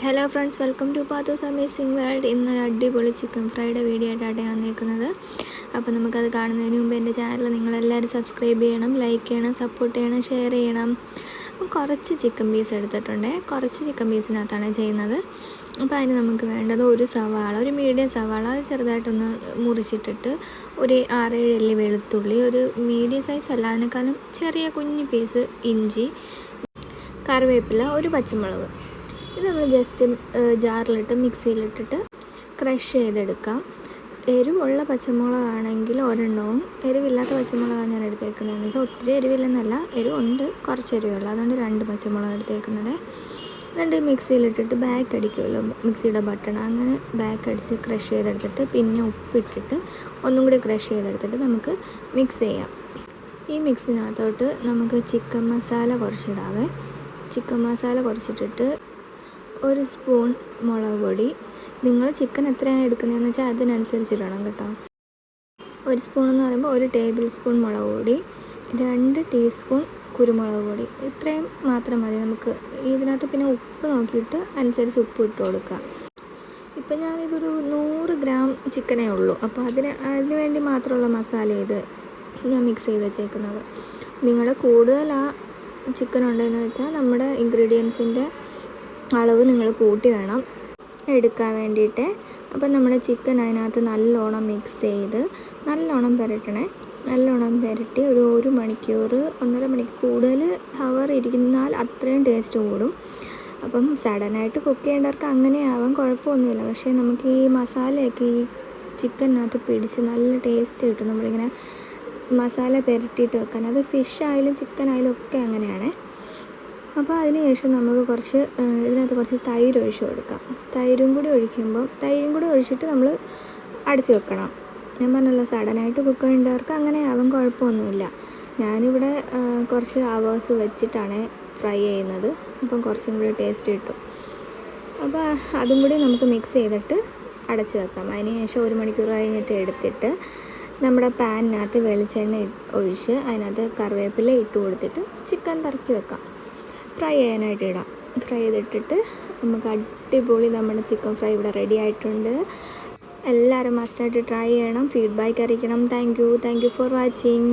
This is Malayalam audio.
Hello friends, welcome to Patho's amazing world. ഇന്നൊരു അടിപൊളി ചിക്കൻ ഫ്രൈയുടെ വീഡിയോ ആയിട്ടാണ് ഞാൻ വന്നേക്കുന്നത്. അപ്പോൾ നമുക്കത് കാണുന്നതിന് മുമ്പ് എൻ്റെ ചാനൽ നിങ്ങളെല്ലാവരും സബ്സ്ക്രൈബ് ചെയ്യണം, ലൈക്ക് ചെയ്യണം, സപ്പോർട്ട് ചെയ്യണം, ഷെയർ ചെയ്യണം. കുറച്ച് ചിക്കൻ പീസ് എടുത്തിട്ടുണ്ട്, കുറച്ച് ചിക്കൻ പീസിനകത്താണ് ചെയ്യുന്നത്. അപ്പോൾ അതിന് നമുക്ക് വേണ്ടത് ഒരു സവാള, ഒരു മീഡിയം സവാള, അത് ചെറുതായിട്ടൊന്ന് മുറിച്ചിട്ടിട്ട്, ഒരു 6-7 അല്ലി വെളുത്തുള്ളി, ഒരു മീഡിയം സൈസ് അല്ല അതിനേക്കാളും ചെറിയ കുഞ്ഞ് പീസ് ഇഞ്ചി, കറിവേപ്പില, ഒരു പച്ചമുളക്. ഇത് നമ്മൾ ജസ്റ്റ് ജാറിലിട്ട് മിക്സിയിലിട്ടിട്ട് ക്രഷ് ചെയ്തെടുക്കാം. എരിവുള്ള പച്ചമുളകാണെങ്കിൽ ഒരെണ്ണവും, എരിവില്ലാത്ത പച്ചമുളകാണ് ഞാൻ എടുത്തേക്കുന്നതെന്ന് വെച്ചാൽ ഒത്തിരി എരിവില്ലെന്നല്ല, എരിവുണ്ട്, കുറച്ച് എരിവുള്ള, അതുകൊണ്ട് 2 പച്ചമുളക് എടുത്തേക്കുന്നത്. എന്നിട്ട് മിക്സിയിലിട്ടിട്ട് ബാക്ക് അടിക്കുമല്ലോ, മിക്സിയുടെ ബട്ടൺ, അങ്ങനെ ബാക്ക് അടിച്ച് ക്രഷ് ചെയ്തെടുത്തിട്ട് പിന്നെ ഉപ്പിട്ടിട്ട് ഒന്നും കൂടി ക്രഷ് ചെയ്തെടുത്തിട്ട് നമുക്ക് മിക്സ് ചെയ്യാം. ഈ മിക്സിനകത്തോട്ട് നമുക്ക് ചിക്കൻ മസാല കുറച്ചിടാവേ. ചിക്കൻ മസാല കുറച്ചിട്ടിട്ട് 1 സ്പൂൺ മുളക് പൊടി, നിങ്ങൾ ചിക്കൻ എത്രയാണ് എടുക്കുന്നതെന്ന് വെച്ചാൽ അതിനനുസരിച്ചിടണം കേട്ടോ. 1 സ്പൂൺ എന്ന് പറയുമ്പോൾ 1 ടേബിൾ സ്പൂൺ മുളക് പൊടി, 2 ടീസ്പൂൺ കുരുമുളക് പൊടി, ഇത്രയും മാത്രം മതി നമുക്ക്. ഇതിനകത്ത് പിന്നെ ഉപ്പ് നോക്കിയിട്ട് അനുസരിച്ച് ഉപ്പ് ഇട്ട് കൊടുക്കുക. ഇപ്പം ഞാനിതൊരു 100 ഗ്രാം ചിക്കനേ ഉള്ളൂ, അപ്പോൾ അതിന് വേണ്ടി മാത്രമുള്ള മസാല ഇത് ഞാൻ മിക്സ് ചെയ്ത് വെച്ചേക്കുന്നത്. നിങ്ങളുടെ കൂടുതൽ ആ ചിക്കൻ ഉണ്ടെന്ന് വെച്ചാൽ നമ്മുടെ ഇൻഗ്രീഡിയൻസിൻ്റെ അളവ് നിങ്ങൾ കൂട്ടി വേണം എടുക്കാൻ വേണ്ടിയിട്ട്. അപ്പം നമ്മുടെ ചിക്കൻ അതിനകത്ത് നല്ലോണം മിക്സ് ചെയ്ത് നല്ലോണം പുരട്ടണേ. നല്ലോണം പുരട്ടി ഒരു 1 മണിക്കൂർ 1.5 മണിക്കൂർ കൂടുതൽ ഹവർ ഇരിക്കുന്നാൽ അത്രയും ടേസ്റ്റ് കൂടും. അപ്പം സഡനായിട്ട് കുക്ക് ചെയ്യേണ്ടവർക്ക് അങ്ങനെ ആവാം, കുഴപ്പമൊന്നുമില്ല. പക്ഷേ നമുക്ക് ഈ മസാലയൊക്കെ ഈ ചിക്കനകത്ത് പിടിച്ച് നല്ല ടേസ്റ്റ് കിട്ടും നമ്മളിങ്ങനെ മസാല പുരട്ടിയിട്ട് വെക്കാൻ. അത് ഫിഷ് ആയാലും ചിക്കൻ ആയാലും ഒക്കെ അങ്ങനെയാണേ. അപ്പോൾ അതിന് ശേഷം നമുക്ക് ഇതിനകത്ത് കുറച്ച് തൈര് ഒഴിച്ച് കൊടുക്കാം. തൈരും കൂടി ഒഴിച്ചിട്ട് നമ്മൾ അടച്ച് വെക്കണം. ഞാൻ പറഞ്ഞല്ലോ, സഡനായിട്ട് കുക്ക് ചെയ്യേണ്ടവർക്ക് അങ്ങനെ ആവാൻ കുഴപ്പമൊന്നുമില്ല. ഞാനിവിടെ കുറച്ച് അവേഴ്സ് വെച്ചിട്ടാണ് ഫ്രൈ ചെയ്യുന്നത്, അപ്പം കുറച്ചും കൂടി ടേസ്റ്റ് കിട്ടും. അപ്പോൾ അതും കൂടി നമുക്ക് മിക്സ് ചെയ്തിട്ട് അടച്ച് വെക്കാം. അതിന് ശേഷം 1 മണിക്കൂർ കഴിഞ്ഞിട്ട് എടുത്തിട്ട് നമ്മുടെ പാനിനകത്ത് വെളിച്ചെണ്ണ ഒഴിച്ച് അതിനകത്ത് കറിവേപ്പില ഇട്ട് കൊടുത്തിട്ട് ചിക്കൻ പെറുക്കി വെക്കാം. ഫ്രൈ ചെയ്യാനായിട്ട് ഇടാം. ഫ്രൈ ചെയ്തിട്ടിട്ട് നമുക്ക് അടിപൊളി നമ്മുടെ ചിക്കൻ ഫ്രൈ ഇവിടെ റെഡി ആയിട്ടുണ്ട്. എല്ലാവരും മസ്റ്റായിട്ട് ട്രൈ ചെയ്യണം, ഫീഡ്ബാക്ക് അറിയിക്കണം. Thank you for watching.